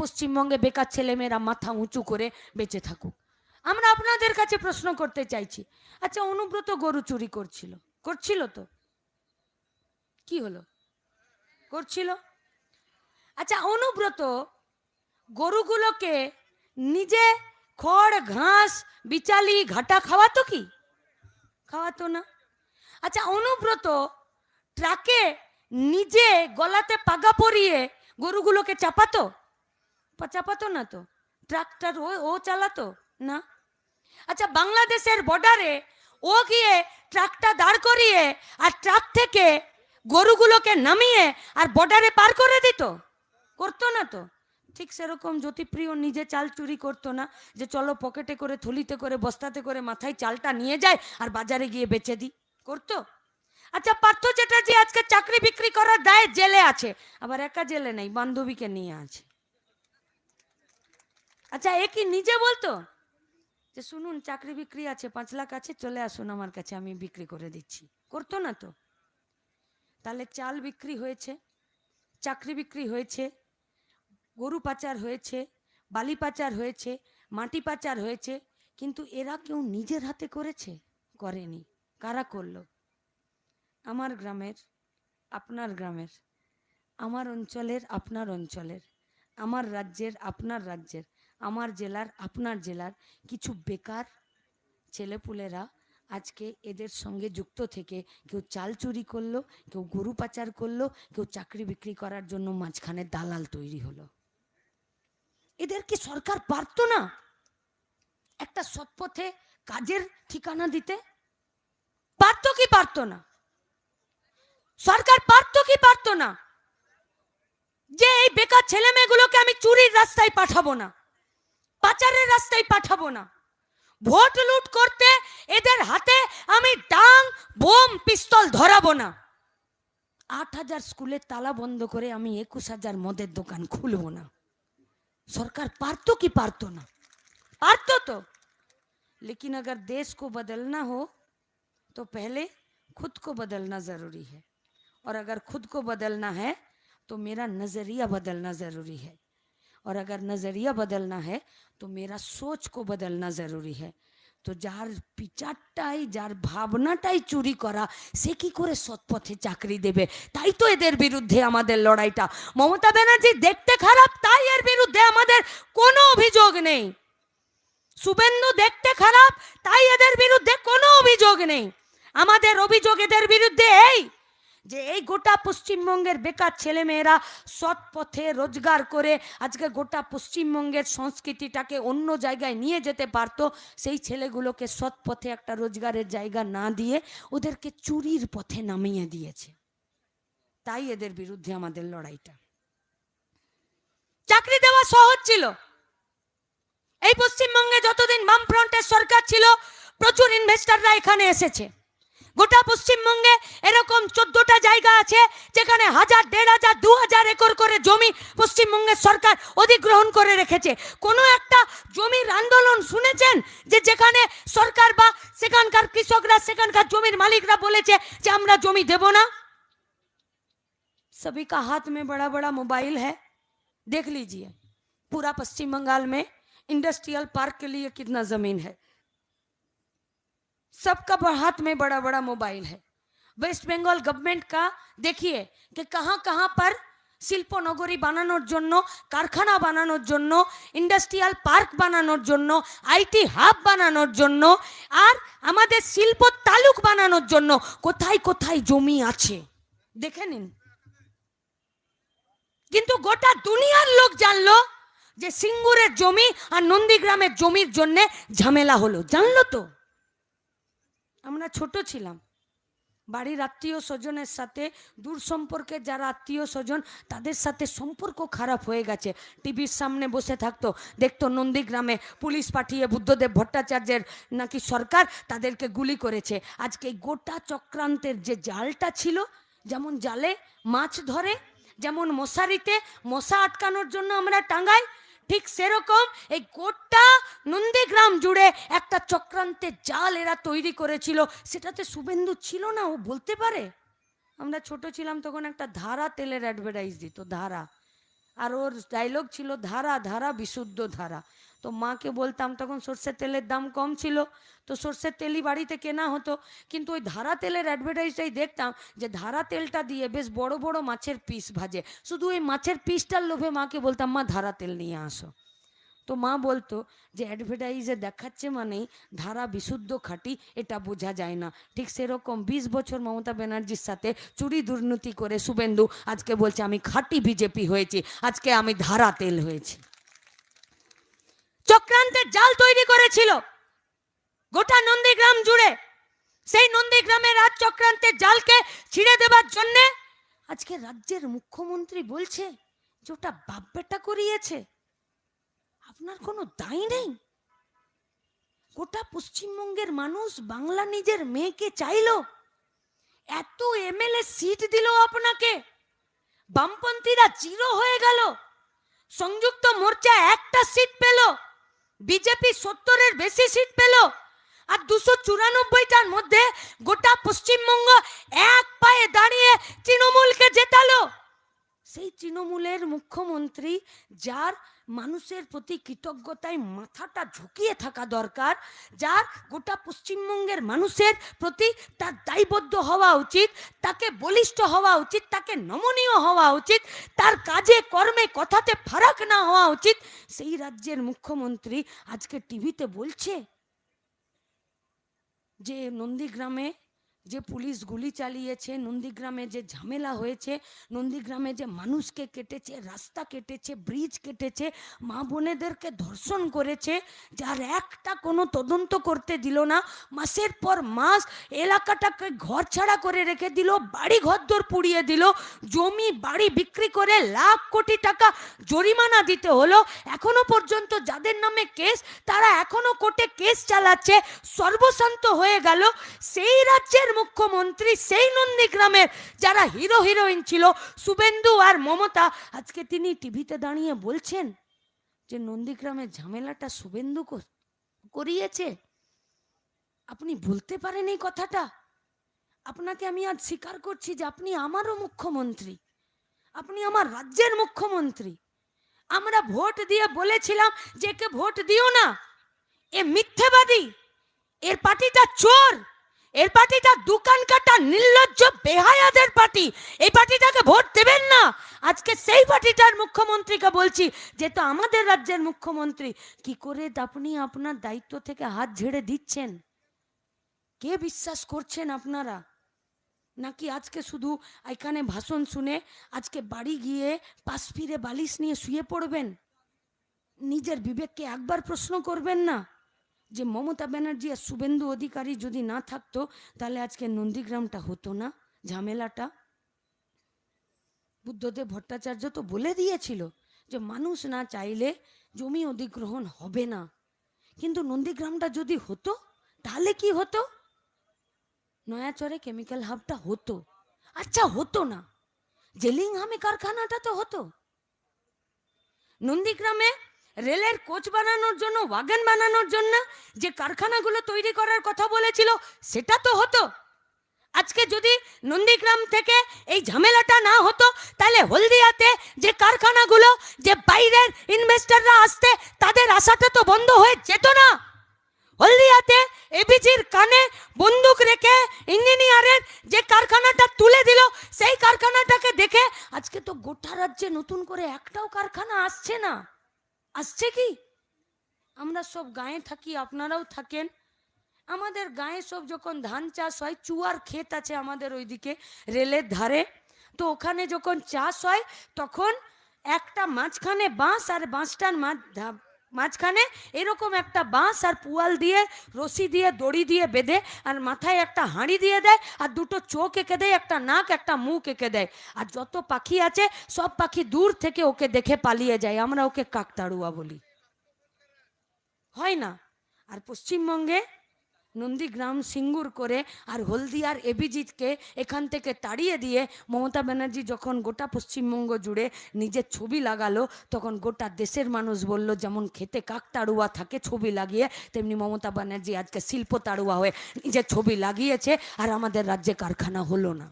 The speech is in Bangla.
পশ্চিমবঙ্গে বেকার ছেলেমেয়েরা মাথা উঁচু করে বেঁচে থাকুক। আমরা আপনাদের কাছে প্রশ্ন করতে চাইছি, আচ্ছা অনুব্রত গরু চুরি করছিল তো কি হলো? করছিল। আচ্ছা অনুব্রত গরুগুলোকে নিজে খড় ঘাস বিচালি ঘাটা খাওয়াতো কি? খাওয়াতো না। আচ্ছা অনুব্রত ট্রাকে নিজে গলাতে পাগা পরিয়ে গরুগুলোকে চাপাতো? চাপাতো না তো। ট্রাকটার ও চালাতো না। আচ্ছা বাংলাদেশের বর্ডারে ও গিয়ে ট্রাকটা দাঁড় করিয়ে আর ট্রাক থেকে গরুগুলোকে নামিয়ে আর বর্ডারে পার করে দিত? করতো না তো। ঠিক সেরকম জ্যোতিপ্রিয় নিজে চাল চুরি করতো না, যে চলো পকেটে করে থলিতে করে বস্তাতে করে মাথায় চালটা নিয়ে যায় আর বাজারে গিয়ে বেচে দিই? করতো? আচ্ছা পার্থ চ্যাটার্জি আজকে চাকরি বিক্রি করার দায়ে জেলে আছে, আবার একা জেলে নেই, বান্ধবীকে নিয়ে আছে। আচ্ছা এ কি নিজে বলতো যে শুনুন চাকরি বিক্রি আছে, 5 লাখ আছে, চলে আসুন আমার কাছে, আমি বিক্রি করে দিচ্ছি? করতো না তো। তাহলে চাল বিক্রি হয়েছে, চাকরি বিক্রি হয়েছে, গরু পাচার হয়েছে, বালি পাচার হয়েছে, মাটি পাচার হয়েছে, কিন্তু এরা কেউ নিজের হাতে করেছে? করেনি। কারা করলো? আমার গ্রামের, আপনার গ্রামের, আমার অঞ্চলের, আপনার অঞ্চলের, আমার রাজ্যের, আপনার রাজ্যের, আমার জেলার, আপনার জেলার কিছু বেকার ছেলেপুলেরা আজকে এদের সঙ্গে যুক্ত থেকে কেউ চাল চুরি করলো, কেউ গরু পাচার করলো, কেউ চাকরি বিক্রি করার জন্য মাঝখানে দালাল তৈরি হলো। এদের কি সরকার পারতো না একটা সৎপথে কাজের ঠিকানা দিতে? পারতো কি পারতো না? সরকার পারতো কি পারতো না যে এই বেকার ছেলে মেয়েগুলোকে আমি চুরির রাস্তায় পাঠাবো না, পাচারের রাস্তায় পাঠাবো না, ভোট লুট করতে এদের হাতে আমি ডাং বোম পিস্তল ধরাবো না, 8,000 স্কুলের তালা বন্ধ করে আমি 21,000 মদের দোকান খুলবো না? सरकार पारतो कि पारतो ना? पारतो तो। लेकिन अगर देश को बदलना हो तो पहले खुद को बदलना ज़रूरी है, और अगर खुद को बदलना है तो मेरा नज़रिया बदलना ज़रूरी है, और अगर नज़रिया बदलना है तो मेरा सोच को बदलना ज़रूरी है। तो जार पिचारटाई जार भावनाटाई चुरी करा से कि करे सत्पथे चाकरी देबे? ताई तो एदेर बिरुद्धे आमादेर लड़ाईटा। ममता बनर्जी देखते खराब ताई एर बिरुद्धे आमादेर कोनो अभियोग नेই। शुभेन्दु देखते खराब ताई एदेर बिरुद्धे कोनो अभियोग नेই। आमादेर अभियोग एदेर बिरुद्धे এই যে এই গোটা পশ্চিমবঙ্গের বেকার ছেলেমেয়েরা সৎ পথে রোজগার করে আজকে গোটা পশ্চিমবঙ্গের সংস্কৃতিটাকে অন্য জায়গায় নিয়ে যেতে পারতো, সেই ছেলেগুলোকে সৎ পথে একটা রোজগারের জায়গা না দিয়ে ওদেরকে চুরির পথে নামিয়ে দিয়েছে। তাই এদের বিরুদ্ধে আমাদের লড়াইটা। চাকরি দেওয়া সহজ ছিল। এই পশ্চিমবঙ্গে যতদিন বামফ্রন্টের সরকার ছিল প্রচুর ইনভেস্টররা এখানে এসেছে। গোটা পশ্চিমবঙ্গে এরকম 14টা জায়গা আছে যেখানে 1000, 1500, 2000 একর করে জমি পশ্চিমবঙ্গের সরকার অধিগ্রহণ করে রেখেছে। কোনো একটা জমির আন্দোলন শুনেছেন যে যেখানে সরকার বা সেখানকার কৃষকরা, সেখানকার জমির মালিকরা বলেছে যে আমরা জমি দেব না? सभी का हाथ में बड़ा बड़ा मोबाइल है, देख लीजिए पूरा पश्चिम बंगाल में इंडस्ट्रियल पार्क के लिए कितना जमीन है, सबका हाथ में बड़ा बड़ा मोबाइल है। वेस्ट बंगाल गवर्नमेंट का देखिए कि कहां कहां पर শিল্প নগরী বানানোর জন্য, কারখানা বানানোর জন্য, ইন্ডাস্ট্রিয়াল পার্ক বানানোর জন্য, আইটি হাব বানানোর জন্য আর আমাদের শিল্প তালুক বানানোর জন্য কোথায় কোথায় জমি আছে দেখে নিন। কিন্তু গোটা দুনিয়ার লোক জানলো যে সিঙ্গুরের জমি আর নন্দীগ্রামের জমির জন্য ঝামেলা হলো, জানলো তো? আমরা ছোট ছিলাম, বাড়ির আত্মীয় স্বজনের সাথে দূর সম্পর্কে যারা আত্মীয় স্বজন তাদের সাথে সম্পর্ক খারাপ হয়ে গেছে, টিভির সামনে বসে থাকতো, দেখতো নন্দীগ্রামে পুলিশ পাঠিয়ে বুদ্ধদেব ভট্টাচার্যের নাকি সরকার তাদেরকে গুলি করেছে। আজকে গোটা চক্রান্তের যে জালটা ছিল, যেমন জালে মাছ ধরে, যেমন মশারিতে মশা আটকানোর জন্য আমরা টাঙ্গাই, ঠিক সেরকম এই গোটা নন্দীগ্রাম জুড়ে একটা চক্রান্তের জাল এরা তৈরি করেছিল। সেটাতে শুভেন্দু ছিল না, ও বলতে পারে। আমরা ছোট ছিলাম তখন একটা ধারা তেলের অ্যাডভার্টাইজ দিত, ধারা, আর ওর ডায়লগ ছিল ধারা ধারা বিশুদ্ধ ধারা। তো মাকে বলতাম, তখন সর্ষের তেলের দাম কম ছিল, তো সর্ষের তেলই বাড়িতে কেনা হতো। কিন্তু ওই ধারা তেলের অ্যাডভার্টাইজটাই দেখতাম যে ধারা তেলটা দিয়ে বেশ বড় বড় মাছের পিস ভাজে। শুধু ওই মাছের পিসটার লোভে মাকে বলতাম, মা ধারা তেল নিয়ে আসো। তো মা বলতো যে অ্যাডভার্টাইজে দেখাচ্ছে মানেই ধারা বিশুদ্ধ খাঁটি, এটা বোঝা যায় না। ঠিক সেরকম 20 বছর মমতা ব্যানার্জির সাথে চুরি দুর্নীতি করে শুভেন্দু আজকে বলছে আমি খাঁটি বিজেপি হয়েছি, আজকে আমি ধারা তেল হয়েছি। চক্রান্তের জাল তৈরি করেছিল গোটা নন্দীগ্রাম জুড়ে। সেই নন্দীগ্রামের আজ চক্রান্তের জালকে ছিঁড়ে দেবার জন্যে আজকে রাজ্যের মুখ্যমন্ত্রী বলছে যে ওটা বাপ বেটা করিয়েছে। আপনার কোনো দায় নেই? গোটা পশ্চিমবঙ্গের মানুষ বাংলা নিজের মেয়েকে চাইলো, এত এমএলএ সিট দিল আপনাকে, বামপন্থীরা জিরো হয়ে গেল, সংযুক্ত মোর্চা একটা সিট পেল, বিজেপি 70-এর বেশি সিট পেল, আর 294টার মধ্যে গোটা পশ্চিমবঙ্গ এক পায়ে দাঁড়িয়ে তৃণমূলকে জেতালো। সেই তৃণমূলের মুখ্যমন্ত্রী, যার মানুষের প্রতি কৃতজ্ঞতায় মাথাটা ঝুঁকিয়ে থাকা দরকার, যার গোটা পশ্চিমবঙ্গের মানুষের প্রতি তার দায়বদ্ধ হওয়া উচিত, তাকে বলিষ্ঠ হওয়া উচিত, তাকে নমনীয় হওয়া উচিত, তার কাজে কর্মে কথাতে ফারাক না হওয়া উচিত, সেই রাজ্যের মুখ্যমন্ত্রী আজকে টিভিতে বলছে যে নন্দীগ্রামে যে পুলিশ গুলি চালিয়েছে, নন্দীগ্রামে যে ঝামেলা হয়েছে, নন্দীগ্রামে যে মানুষকে কেটেছে, রাস্তা কেটেছে, ব্রিজ কেটেছে, মা বোনেদেরকে ধর্ষণ করেছে, যার একটা কোনো তদন্ত করতে দিল না, মাসের পর মাস এলাকাটাকে ঘর ছাড়া করে রেখে দিল, বাড়ি ঘরদোর পুড়িয়ে দিল, জমি বাড়ি বিক্রি করে লাখ কোটি টাকা জরিমানা দিতে হলো। এখনো পর্যন্ত যাদের নামে কেস, তারা এখনো কোর্টে কেস চালাচ্ছে, সর্বশান্ত হয়ে গেল। সেই রাজ্যের মুখ্যমন্ত্রী, সেই নন্দীগ্রামের যারা হিরো হিরোইন ছিল শুভেন্দু আর মমতা, আজকে তিনি টিভিতে দাঁড়িয়ে বলছেন যে নন্দীগ্রামের ঝামেলাটা শুভেন্দু করিয়েছে। আপনি বলতে পারেন এই কথাটা? আপনাকে আমি আজ স্বীকার করছি যে আপনি আমারও মুখ্যমন্ত্রী, আপনি আমার রাজ্যের মুখ্যমন্ত্রী। আমরা ভোট দিয়ে বলেছিলাম যে একে ভোট দিও না, এ মিথ্যেবাদী, এর পার্টিটা চোর, এর পার্টিটা দোকান কাটা নির্লজ্জ বেহায়াদের পার্টি, এই পার্টিটাকে ভোট দেবেন না। আজকে সেই পার্টিটার মুখ্যমন্ত্রীকে বলছি, যে তো আমাদের রাজ্যের মুখ্যমন্ত্রী, কি করে আপনি আপনার দায়িত্ব থেকে হাত ঝেড়ে দিচ্ছেন? কে বিশ্বাস করছেন আপনারা? নাকি আজকে শুধু এখানে ভাষণ শুনে আজকে বাড়ি গিয়ে পাশ ফিরে বালিশ নিয়ে শুয়ে পড়বেন? নিজের বিবেককে একবার প্রশ্ন করবেন না যে মমতা ব্যানার্জি আর শুভেন্দু অধিকারী যদি না থাকতো তাহলে আজকে নন্দীগ্রামটা হতো না, ঝামেলাটা? বুদ্ধদেব ভট্টাচার্য তো বলে দিয়েছিল যে মানুষ না চাইলে জমি অধিগ্রহণ হবে না, কিন্তু নন্দীগ্রামটা যদি হতো তাহলে কি হতো? নয়াচরে কেমিক্যাল হাবটা হতো, আচ্ছা হতো না, জেলিংহামে কারখানাটা তো হতো, নন্দীগ্রামে রেলের কোচ বানানোর জন্য, ওয়াগন বানানোর জন্য যে কারখানাগুলো তৈরি করার কথা বলেছিল সেটা তো হতো। আজকে যদি নন্দীগ্রাম থেকে এই ঝামেলাটা না হতো তাহলে হলদিয়াতে যে কারখানাগুলো, যে বাইরের ইনভেস্টররা আসতে তাদের আশাটা তো বন্ধ হয়ে যেত না। হলদিয়াতে এবিজির কানে বন্দুক রেখে ইঞ্জিনিয়ারের যে কারখানাটা তুলে দিল, সেই কারখানাটাকে দেখে আজকে তো গোটা রাজ্যে নতুন করে একটাও কারখানা আসছে না। আসছে কি? আমরা সব গায়ে থাকি, আপনারাও থাকেন, আমাদের গায়ে সব যখন ধান চাষ হয়, চুয়ার ক্ষেত আছে আমাদের ওইদিকে রেলের ধারে, তো ওখানে যখন চাষ হয় তখন একটা মাঝখানে বাঁশ, আর বাঁশটার মাঝখানে এরকম একটা বাঁশ আর পুয়াল দিয়ে, রশি দিয়ে, দড়ি দিয়ে বেঁধে, আর মাথায় একটা হাঁড়ি দিয়ে দেয়, আর দুটো চোখ এঁকে দেয়, একটা নাক একটা মুখ এঁকে দেয়, আর যত পাখি আছে সব পাখি দূর থেকে ওকে দেখে পালিয়ে যায়, আমরা ওকে কাকতাড়ুয়া বলি, হয় না? আর পশ্চিমবঙ্গে নন্দীগ্রাম সিঙ্গুর করে আর হলদিয়ার এবিজিৎকে এখান থেকে তাড়িয়ে দিয়ে মমতা ব্যানার্জি যখন গোটা পশ্চিমবঙ্গ জুড়ে নিজের ছবি লাগালো, তখন গোটা দেশের মানুষ বলল যেমন খেতে কাকতাড়ুয়া থাকে ছবি লাগিয়ে, তেমনি মমতা ব্যানার্জি আজকে শিল্প তাড়ুয়া হয়ে নিজের ছবি লাগিয়েছে, আর আমাদের রাজ্যে কারখানা হলো না।